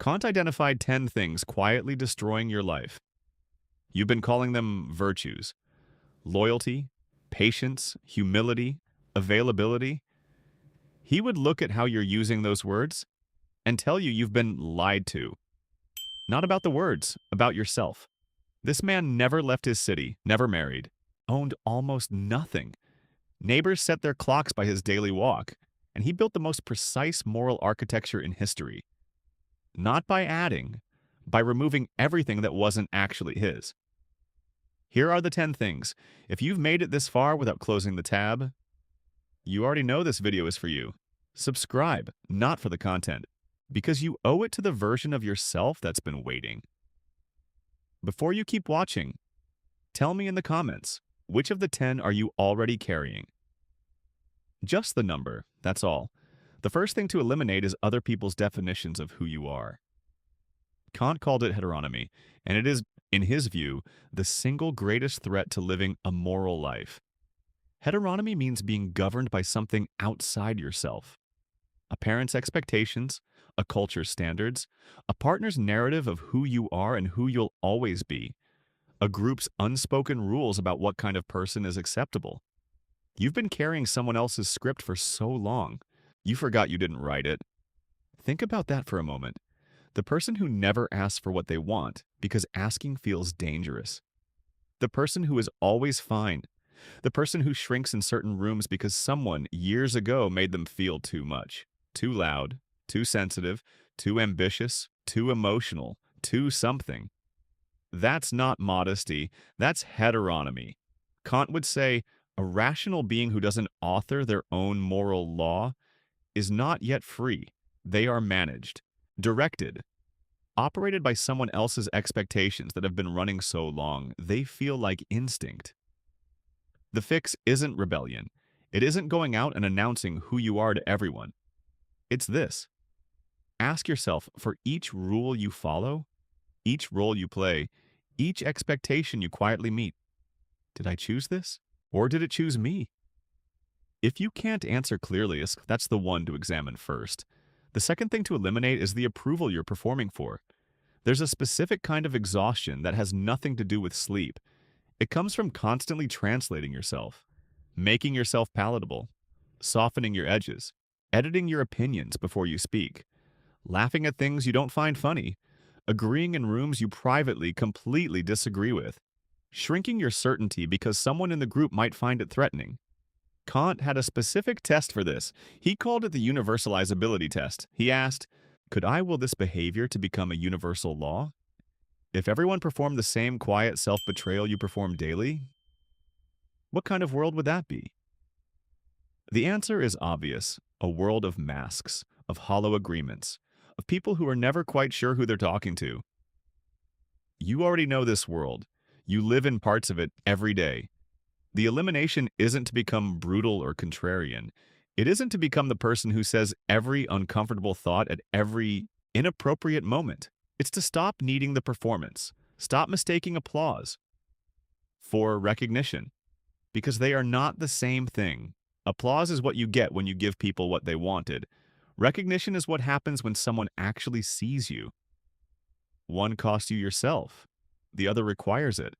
Kant identified 10 things quietly destroying your life. You've been calling them virtues: loyalty, patience, humility, availability. He would look at how you're using those words and tell you you've been lied to. Not about the words, about yourself. This man never left his city, never married, owned almost nothing. Neighbors set their clocks by his daily walk, and he built the most precise moral architecture in history. Not by adding, by removing everything that wasn't actually his. Here are the 10 things. If you've made it this far without closing the tab, you already know this video is for you. Subscribe, not for the content, because you owe it to the version of yourself that's been waiting. Before you keep watching, tell me in the comments, which of the 10 are you already carrying? Just the number, that's all. The first thing to eliminate is other people's definitions of who you are. Kant called it heteronomy, and it is, in his view, the single greatest threat to living a moral life. Heteronomy means being governed by something outside yourself. A parent's expectations, a culture's standards, a partner's narrative of who you are and who you'll always be, a group's unspoken rules about what kind of person is acceptable. You've been carrying someone else's script for so long, you forgot you didn't write it. Think about that for a moment. The person who never asks for what they want because asking feels dangerous. The person who is always fine. The person who shrinks in certain rooms because someone years ago made them feel too much, too loud, too sensitive, too ambitious, too emotional, too something. That's not modesty, that's heteronomy. Kant would say, a rational being who doesn't author their own moral law is not yet free. They are managed, directed, operated by someone else's expectations that have been running so long, they feel like instinct. The fix isn't rebellion. It isn't going out and announcing who you are to everyone. It's this. Ask yourself, for each rule you follow, each role you play, each expectation you quietly meet, did I choose this? Or did it choose me? If you can't answer clearly, that's the one to examine first. The second thing to eliminate is the approval you're performing for. There's a specific kind of exhaustion that has nothing to do with sleep. It comes from constantly translating yourself, making yourself palatable, softening your edges, editing your opinions before you speak, laughing at things you don't find funny, agreeing in rooms you privately completely disagree with, shrinking your certainty because someone in the group might find it threatening. Kant had a specific test for this. He called it the universalizability test. He asked, could I will this behavior to become a universal law? If everyone performed the same quiet self-betrayal you perform daily, what kind of world would that be? The answer is obvious: a world of masks, of hollow agreements, of people who are never quite sure who they're talking to. You already know this world. You live in parts of it every day. The elimination isn't to become brutal or contrarian. It isn't to become the person who says every uncomfortable thought at every inappropriate moment. It's to stop needing the performance, stop mistaking applause for recognition, because they are not the same thing. Applause is what you get when you give people what they wanted. Recognition is what happens when someone actually sees you. One costs you yourself. The other requires it.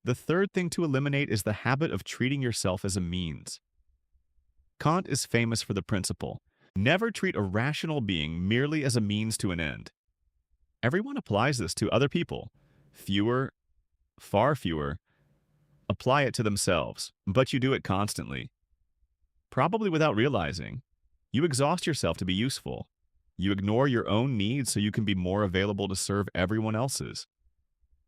The third thing to eliminate is the habit of treating yourself as a means. Kant is famous for the principle: never treat a rational being merely as a means to an end. Everyone applies this to other people. Fewer, far fewer, apply it to themselves, but you do it constantly. Probably without realizing. You exhaust yourself to be useful. You ignore your own needs so you can be more available to serve everyone else's.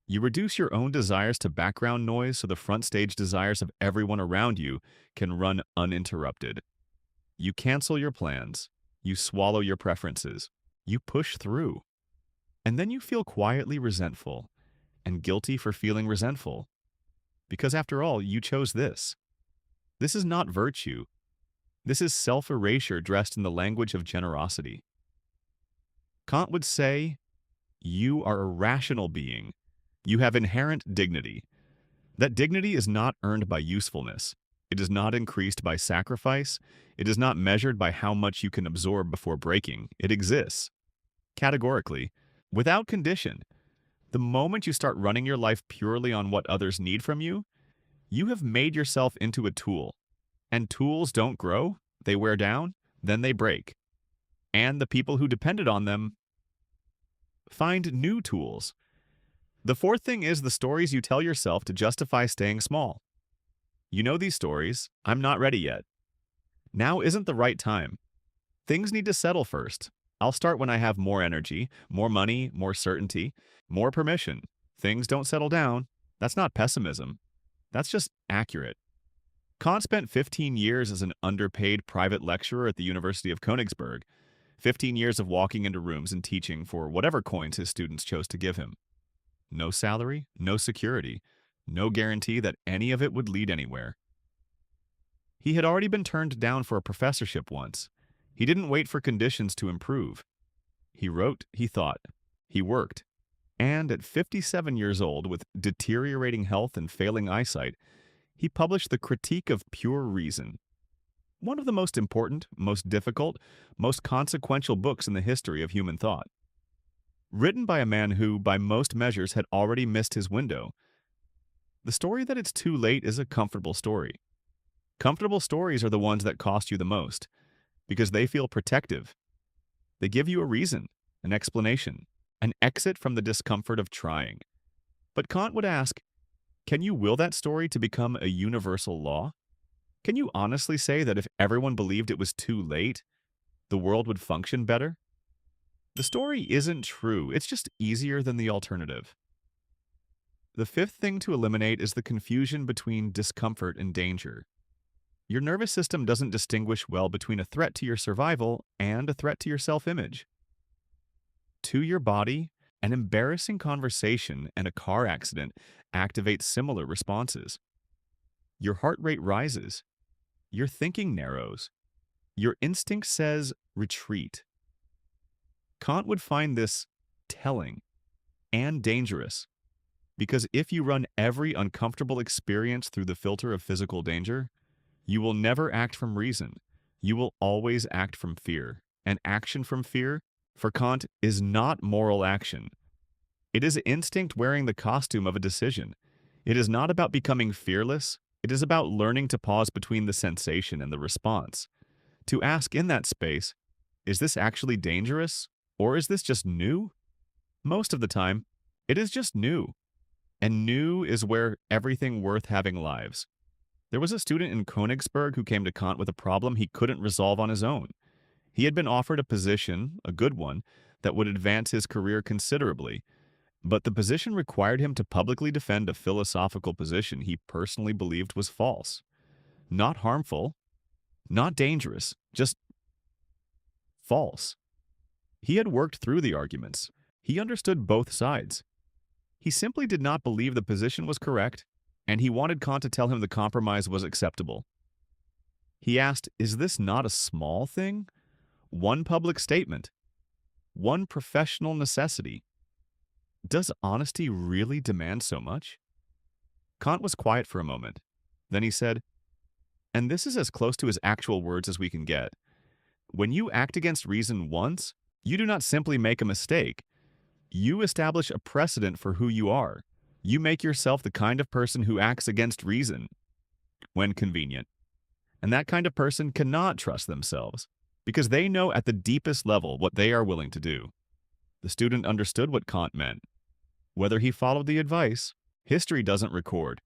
You reduce your own desires to background noise so the front stage desires of everyone around you can run uninterrupted. You cancel your plans. You swallow your preferences. You push through. And then you feel quietly resentful and guilty for feeling resentful. Because after all, you chose this. This is not virtue. This is self-erasure dressed in the language of generosity. Kant would say, you are a rational being. You have inherent dignity. That dignity is not earned by usefulness. It is not increased by sacrifice. It is not measured by how much you can absorb before breaking. It exists. categorically, without condition. The moment you start running your life purely on what others need from you, you have made yourself into a tool. And tools don't grow, they wear down, then they break. And the people who depended on them find new tools. The fourth thing is the stories you tell yourself to justify staying small. You know these stories, I'm not ready yet. Now isn't the right time. Things need to settle first. I'll start when I have more energy, more money, more certainty, more permission. Things don't settle down. That's not pessimism. That's just accurate. Kant spent 15 years as an underpaid private lecturer at the University of Königsberg, 15 years of walking into rooms and teaching for whatever coins his students chose to give him. No salary, no security, no guarantee that any of it would lead anywhere. He had already been turned down for a professorship once. He didn't wait for conditions to improve. He wrote, he thought, he worked. And at 57 years old, with deteriorating health and failing eyesight, he published The Critique of Pure Reason, one of the most important, most difficult, most consequential books in the history of human thought. Written by a man who, by most measures, had already missed his window. The story that it's too late is a comfortable story. Comfortable stories are the ones that cost you the most, because they feel protective. They give you a reason, an explanation, an exit from the discomfort of trying. But Kant would ask, can you will that story to become a universal law? Can you honestly say that if everyone believed it was too late, the world would function better? The story isn't true, it's just easier than the alternative. The fifth thing to eliminate is the confusion between discomfort and danger. Your nervous system doesn't distinguish well between a threat to your survival and a threat to your self-image. To your body, an embarrassing conversation and a car accident activate similar responses. Your heart rate rises. Your thinking narrows. Your instinct says, retreat. Kant would find this telling and dangerous, because if you run every uncomfortable experience through the filter of physical danger, you will never act from reason. You will always act from fear. And action from fear, for Kant, is not moral action. It is instinct wearing the costume of a decision. It is not about becoming fearless. It is about learning to pause between the sensation and the response. To ask in that space, is this actually dangerous? Or is this just new? Most of the time, it is just new. And new is where everything worth having lives. There was a student in Königsberg who came to Kant with a problem he couldn't resolve on his own. He had been offered a position, a good one, that would advance his career considerably, but the position required him to publicly defend a philosophical position he personally believed was false. Not harmful, not dangerous, just false. He had worked through the arguments. He understood both sides. He simply did not believe the position was correct, and he wanted Kant to tell him the compromise was acceptable. He asked, is this not a small thing? One public statement. One professional necessity. Does honesty really demand so much? Kant was quiet for a moment. Then he said, and this is as close to his actual words as we can get. When you act against reason once, you do not simply make a mistake. You establish a precedent for who you are. You make yourself the kind of person who acts against reason when convenient. And that kind of person cannot trust themselves because they know at the deepest level what they are willing to do. The student understood what Kant meant. Whether he followed the advice, history doesn't record.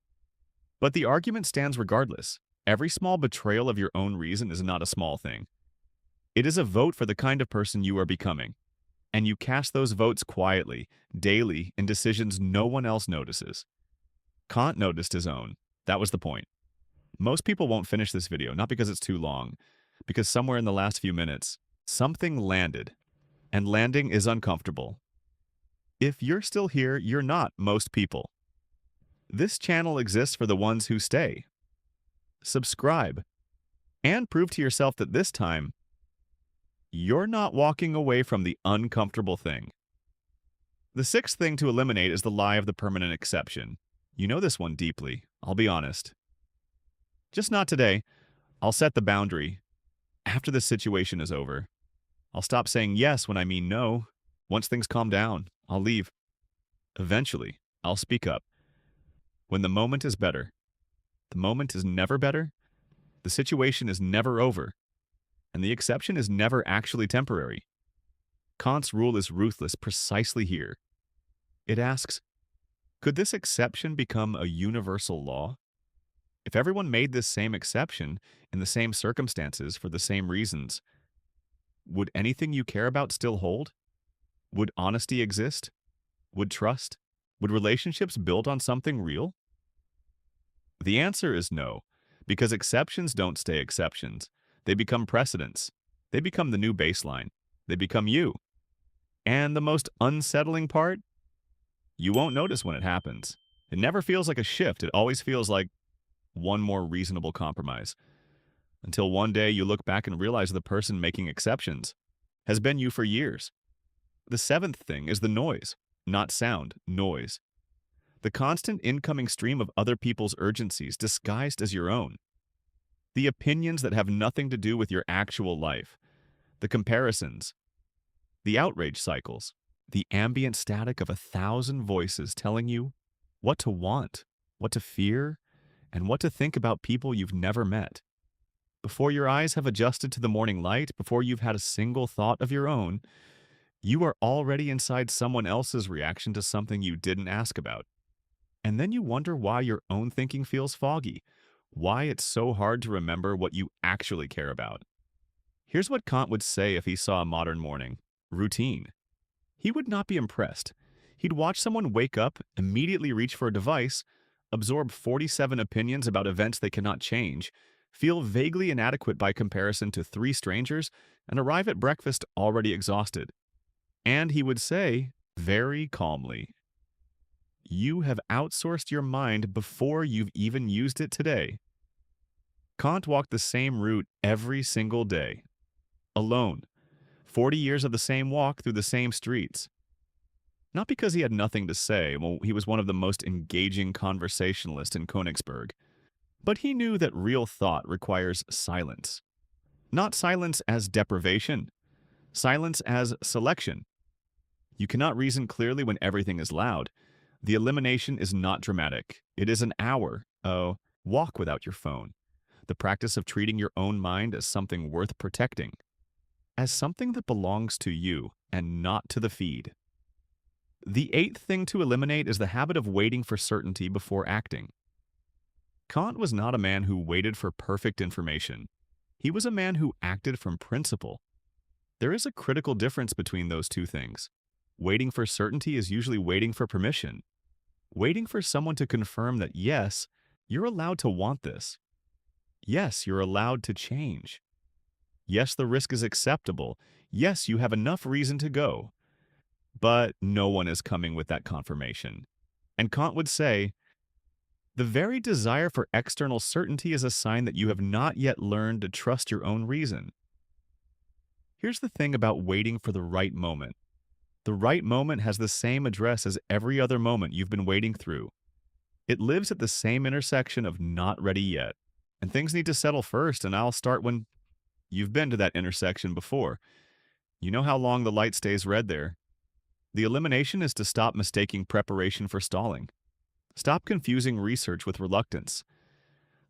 But the argument stands regardless. Every small betrayal of your own reason is not a small thing. It is a vote for the kind of person you are becoming. And you cast those votes quietly, daily, in decisions no one else notices. Kant noticed his own. That was the point. Most people won't finish this video, not because it's too long, because somewhere in the last few minutes, something landed. And landing is uncomfortable. If you're still here, you're not most people. This channel exists for the ones who stay. Subscribe. And prove to yourself that this time, you're not walking away from the uncomfortable thing. The sixth thing to eliminate is the lie of the permanent exception. You know this one deeply, I'll be honest. Just not today. I'll set the boundary. After this situation is over. I'll stop saying yes when I mean no. Once things calm down, I'll leave. Eventually, I'll speak up. When the moment is better, the moment is never better, the situation is never over, and the exception is never actually temporary. Kant's rule is ruthless precisely here. It asks, could this exception become a universal law? If everyone made this same exception in the same circumstances for the same reasons, would anything you care about still hold? Would honesty exist? Would trust? Would relationships build on something real? The answer is no, because exceptions don't stay exceptions. They become precedents. They become the new baseline. They become you. And the most unsettling part? You won't notice when it happens. It never feels like a shift. It always feels like one more reasonable compromise. Until one day you look back and realize the person making exceptions has been you for years. The seventh thing is the noise, not sound, noise. The constant incoming stream of other people's urgencies disguised as your own. The opinions that have nothing to do with your actual life. The comparisons. The outrage cycles. The ambient static of 1,000 voices telling you what to want, what to fear, and what to think about people you've never met. Before your eyes have adjusted to the morning light, before you've had a single thought of your own, you are already inside someone else's reaction to something you didn't ask about. And then you wonder why your own thinking feels foggy, why it's so hard to remember what you actually care about. Here's what Kant would say if he saw a modern morning. Routine. He would not be impressed. He'd watch someone wake up, immediately reach for a device, absorb 47 opinions about events they cannot change, feel vaguely inadequate by comparison to 3 strangers, and arrive at breakfast already exhausted. And he would say, very calmly, you have outsourced your mind before you've even used it today. Kant walked the same route every single day. Alone. 40 years of the same walk through the same streets. Not because he had nothing to say, well, he was one of the most engaging conversationalists in Königsberg, but he knew that real thought requires silence. Not silence as deprivation, silence as selection. You cannot reason clearly when everything is loud. The elimination is not dramatic. It is an hour, walk without your phone. The practice of treating your own mind as something worth protecting, as something that belongs to you and not to the feed. The 8th thing to eliminate is the habit of waiting for certainty before acting. Kant was not a man who waited for perfect information. He was a man who acted from principle. There is a critical difference between those two things. Waiting for certainty is usually waiting for permission. Waiting for someone to confirm that, yes, you're allowed to want this. Yes, you're allowed to change. Yes, the risk is acceptable. Yes, you have enough reason to go. But no one is coming with that confirmation. And Kant would say, the very desire for external certainty is a sign that you have not yet learned to trust your own reason. Here's the thing about waiting for the right moment. The right moment has the same address as every other moment you've been waiting through. It lives at the same intersection of not ready yet. And things need to settle first, and I'll start when you've been to that intersection before. You know how long the light stays red there. The elimination is to stop mistaking preparation for stalling. Stop confusing research with reluctance.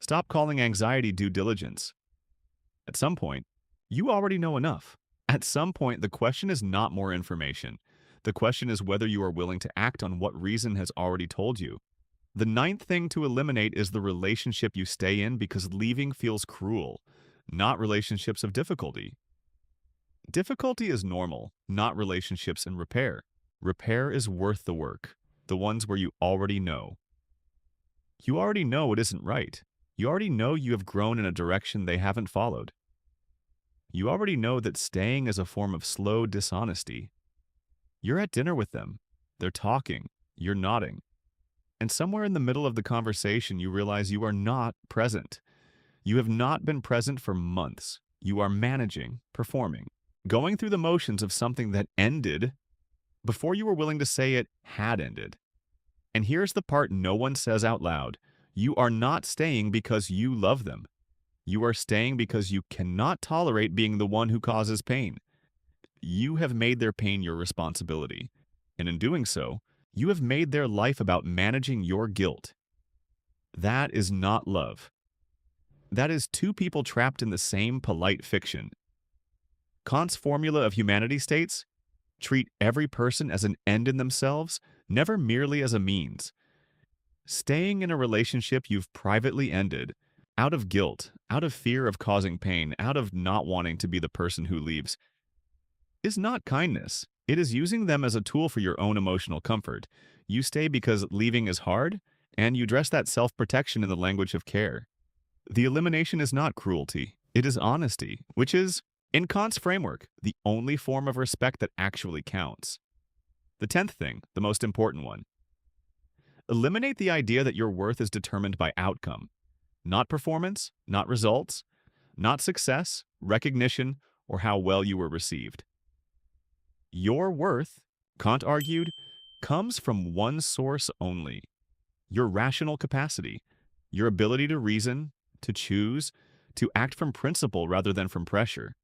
Stop calling anxiety due diligence. At some point, you already know enough. At some point, the question is not more information. The question is whether you are willing to act on what reason has already told you. The 9th thing to eliminate is the relationship you stay in because leaving feels cruel, not relationships of difficulty. Difficulty is normal, not relationships in repair. Repair is worth the work, the ones where you already know. You already know it isn't right. You already know you have grown in a direction they haven't followed. You already know that staying is a form of slow dishonesty. You're at dinner with them. They're talking. You're nodding. And somewhere in the middle of the conversation, you realize you are not present. You have not been present for months. You are managing, performing, going through the motions of something that ended before you were willing to say it had ended. And here's the part no one says out loud. You are not staying because you love them. You are staying because you cannot tolerate being the one who causes pain. You have made their pain your responsibility. And in doing so, you have made their life about managing your guilt. That is not love. That is two people trapped in the same polite fiction. Kant's formula of humanity states, treat every person as an end in themselves, never merely as a means. Staying in a relationship you've privately ended, out of guilt, out of fear of causing pain, out of not wanting to be the person who leaves, is not kindness. It is using them as a tool for your own emotional comfort. You stay because leaving is hard, and you dress that self-protection in the language of care. The elimination is not cruelty. It is honesty, which is, in Kant's framework, the only form of respect that actually counts. The 10th thing, the most important one. Eliminate the idea that your worth is determined by outcome. Not performance, not results, not success, recognition, or how well you were received. Your worth, Kant argued, comes from one source only: your rational capacity, your ability to reason, to choose, to act from principle rather than from pressure.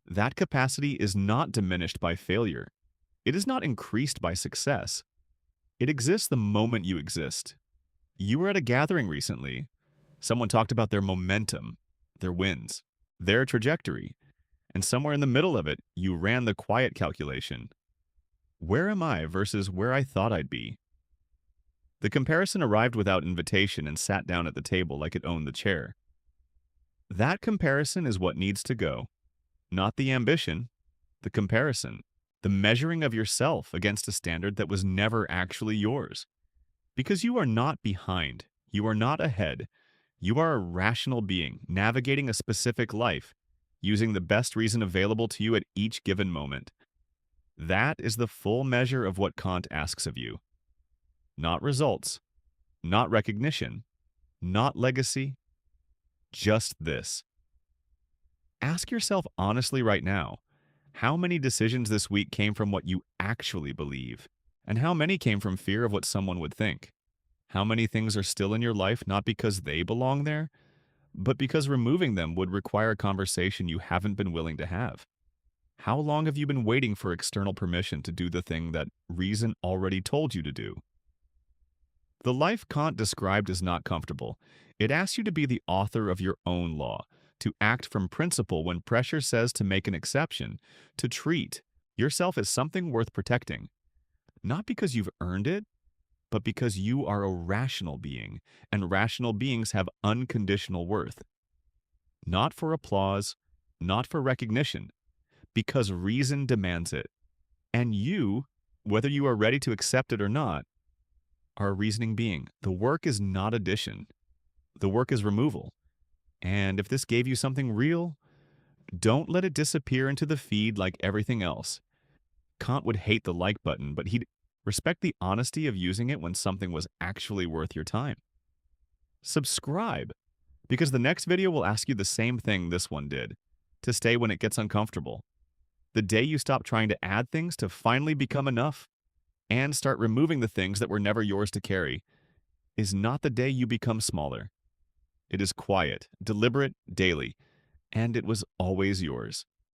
That capacity is not diminished by failure. It is not increased by success. It exists the moment you exist. You were at a gathering recently. Someone talked about their momentum, their wins, their trajectory, and somewhere in the middle of it, you ran the quiet calculation. Where am I versus where I thought I'd be? The comparison arrived without invitation and sat down at the table like it owned the chair. That comparison is what needs to go. Not the ambition, the comparison, the measuring of yourself against a standard that was never actually yours. Because you are not behind, you are not ahead, you are a rational being navigating a specific life, using the best reason available to you at each given moment. That is the full measure of what Kant asks of you. Not results, not recognition, not legacy, just this. Ask yourself honestly right now, how many decisions this week came from what you actually believe? And how many came from fear of what someone would think? How many things are still in your life not because they belong there, but because removing them would require a conversation you haven't been willing to have? How long have you been waiting for external permission to do the thing that reason already told you to do? The life Kant described is not comfortable. It asks you to be the author of your own law, to act from principle when pressure says to make an exception, to treat yourself as something worth protecting. Not because you've earned it, but because you are a rational being, and rational beings have unconditional worth. Not for applause, not for recognition, because reason demands it. And you, whether you are ready to accept it or not, are a reasoning being. The work is not addition. The work is removal. And if this gave you something real, don't let it disappear into the feed like everything else. Kant would hate the like button, but he'd respect the honesty of using it when something was actually worth your time. Subscribe, because the next video will ask you the same thing this one did, to stay when it gets uncomfortable. The day you stop trying to add things to finally become enough, and start removing the things that were never yours to carry, is not the day you become smaller. It is quiet, deliberate, daily, and it was always yours.